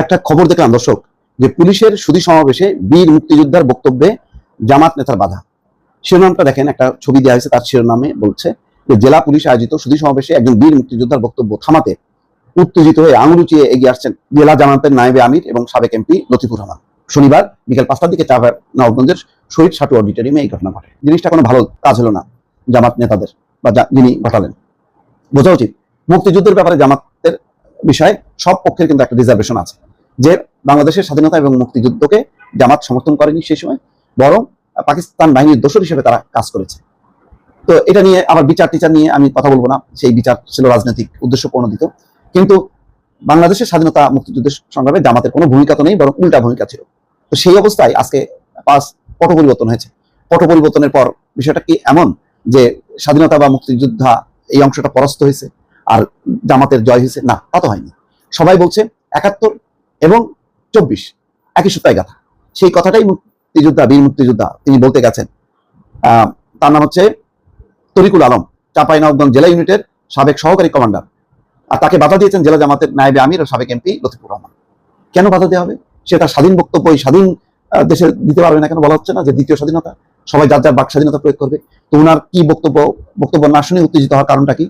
একটা খবর দেখলাম দর্শক, যে পুলিশের সুধী সমাবেশে বীর মুক্তিযোদ্ধার বক্তব্যে জামাত নেতার বাধা। শিরোনামটা দেখেন, একটা ছবি দেওয়া হয়েছে, তার শিরোনামে বলছে যে জেলা পুলিশ আয়োজিত সুধী সমাবেশে একজন বীর মুক্তিযোদ্ধার বক্তব্য থামাতে উত্তেজিত হয়ে আঙুল উঁচিয়ে এগিয়ে আসছেন জেলা জামাতের নায়েবে আমির এবং সাবেক এমপি লতিফুর রহমান। শনিবার বিকেল 5টার দিকে নবাবগঞ্জের শহীদ সাটু অডিটোরিয়ামে এই ঘটনা ঘটে। জিনিসটা কোনো ভালো কাজ হলো না জামাত নেতাদের, বা যিনি ঘটালেন। বোঝা উচিত মুক্তিযুদ্ধের ব্যাপারে জামাতের বিষয়ে সব পক্ষের কিন্তু একটা রিজার্ভেশন আছে, যে বাংলাদেশের স্বাধীনতা এবং মুক্তিযুদ্ধকে জামাত সমর্থন করেনি সেই সময়, বরং পাকিস্তান বাহিনীর দোসর হিসেবে তারা কাজ করেছে। তো এটা নিয়ে আবার বিচার টিচার নিয়ে আমি কথা বলবো না, সেই বিচার ছিল রাজনৈতিক উদ্দেশ্য প্রণোদিত। কিন্তু বাংলাদেশের স্বাধীনতা মুক্তিযুদ্ধের সংগ্রামে জামাতের কোনো ভূমিকা তো নেই, বরং উল্টা ভূমিকা ছিল। তো সেই অবস্থায় আজকে পট পরিবর্তন হয়েছে। পট পরিবর্তনের পর বিষয়টা কি এমন যে স্বাধীনতা বা মুক্তিযোদ্ধা এই অংশটা পরাস্ত হয়েছে আর জামাতের জয় হয়েছে? না, তা তো হয়নি। সবাই বলছে 71 এবং 24 একই সুতায় গাথা। সেই কথাটাই মুক্তিযোদ্ধা, বীর মুক্তিযোদ্ধা তিনি বলতে গেছেন। তার নাম হচ্ছে তরিকুল আলম, চাঁপাইনবাবগঞ্জ জেলা ইউনিটের সাবেক সহকারী কমান্ডার। আর তাকে বাধা দিয়েছেন জেলা জামাতের নায়েবে আমির ও সাবেক এমপি লতিফুর রহমান। কেন বাধা দেওয়া হবে? সে তার স্বাধীন বক্তব্য এই স্বাধীন দেশে দিতে পারবে না কেন? বলা হচ্ছে না যে দ্বিতীয় স্বাধীনতা, সবাই যার যার বাক স্বাধীনতা প্রয়োগ করবে। তো ওনার কি বক্তব্য না শুনে উত্তেজিত হওয়ার কারণটা কি?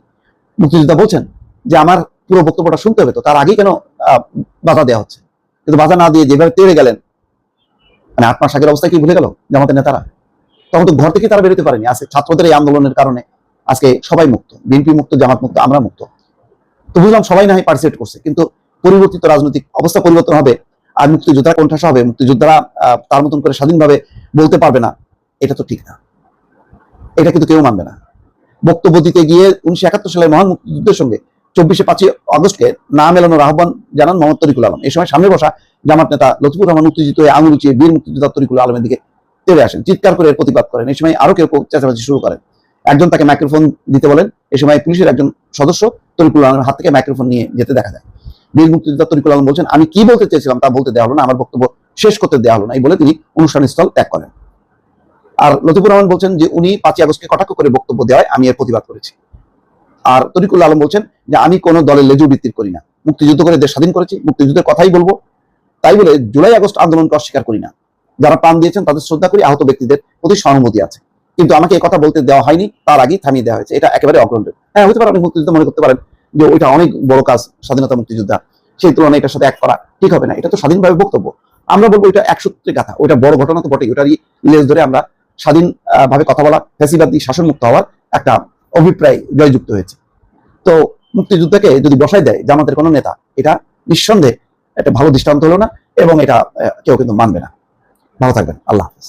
মুক্তিযোদ্ধা বলছেন যে আমার পুরো বক্তব্যটা শুনতে হবে, তো তার আগেই কেন বাধা দেওয়া হচ্ছে? কিন্তু বাধা না দিয়ে যেভাবে তেড়ে গেলেন, মানে 8 মাস আগের অবস্থায় কি ভুলে গেল জামাতের নেতারা? তখন তো ঘর থেকে তারা বেরোতে পারেনি। আজকে ছাত্রদের এই আন্দোলনের কারণে আজকে সবাই মুক্ত, বিএনপি মুক্ত, জামাত মুক্ত, আমরা মুক্ত। তো বুঝলাম সবাই না হয় পার্টিসিপেট করছে, কিন্তু পরিবর্তিত রাজনৈতিক অবস্থা পরিবর্তন হবে আর মুক্তিযোদ্ধারা কোণঠাসা হবে, মুক্তিযোদ্ধারা তার মতন করে স্বাধীনভাবে বলতে পারবে না, এটা তো ঠিক না। এটা কিন্তু কেউ মানবে না। বক্তব্য দিতে গিয়ে 1971 সালের মহান মুক্তিযুদ্ধের সঙ্গে 5 আগস্টকে না মেলানোর আহ্বান জানান মোহাম্মদ তরিকুল আলম। এই সময় সামনে বসা জামাত নেতা লতিফুর রহমান উত্তেজিত হয়ে আঙুল উঁচিয়ে বীর মুক্তিযোদ্ধা তরিকুল আলমের দিকে তেড়ে আসেন, চিৎকার করে প্রতিবাদ করেন। এই সময় আরো কেউ চেঁচামেচি শুরু করেন। একজন তাকে মাইক্রোফোন দিতে বলেন। এই সময় পুলিশের একজন সদস্য তরিকুল আলমের হাত থেকে মাইক্রোফোন নিয়ে যেতে দেখা যায়। বীর মুক্তিযোদ্ধা তরিকুল আলম বলছেন, আমি কি বলতে চেয়েছিলাম তা বলতে দেওয়া হলো না, আমার বক্তব্য শেষ করতে দেওয়া হলো না, এই বলে তিনি অনুষ্ঠান স্থল ত্যাগ করেন। আর লতিফুর রহমান বলছেন যে উনি 5 আগস্টকে কটাক্ষ করে বক্তব্য দেওয়ায় আমি এর প্রতিবাদ করেছি। আর তরিকুল আলম বলছেন যে আমি কোনো দলের লেজু ভিত্তি করি না, মুক্তিযুদ্ধ করে দেশ স্বাধীন করেছি, মুক্তিযুদ্ধের কথাই বলবো, তাই বলে জুলাই আগস্ট আন্দোলনকে অস্বীকার করি না। যারা প্রাণ দিয়েছেন তাদের শ্রদ্ধা করি, আহত ব্যক্তিদের প্রতি সহানুভূতি আছে, কিন্তু আমাকে এই কথা বলতে দেওয়া হয়নি, তার আগেই থামিয়ে দেওয়া হয়েছে। এটা একেবারে অগ্রহণযোগ্য। হ্যাঁ, হতে পারে আপনি মুক্তিযুদ্ধ মনে করতে পারেন যে ওইটা অনেক বড় কাজ, স্বাধীনতা মুক্তিযোদ্ধা, সেই তুলনায় এটার সাথে এক করা ঠিক হবে না। এটা তো স্বাধীনভাবে বক্তব্য। আমরা বলবো এটা 1 সূত্রে গাথা, ওইটা বড় ঘটনা তো বটেই, ওটারই লেজ ধরে আমরা স্বাধীন ভাবে কথা বলা, ফ্যাসিবাদী শাসন মুক্ত হওয়ার একটা অভিপ্রায় জয়যুক্ত হয়েছে। তো মুক্তিযুদ্ধকে যদি বসায় দেয় জামাতের কোনো নেতা, এটা নিঃসন্দেহে একটা ভালো দৃষ্টান্ত হলো না, এবং এটা কেউ কিন্তু মানবে না। ভালো থাকবেন, আল্লাহ হাফেজ।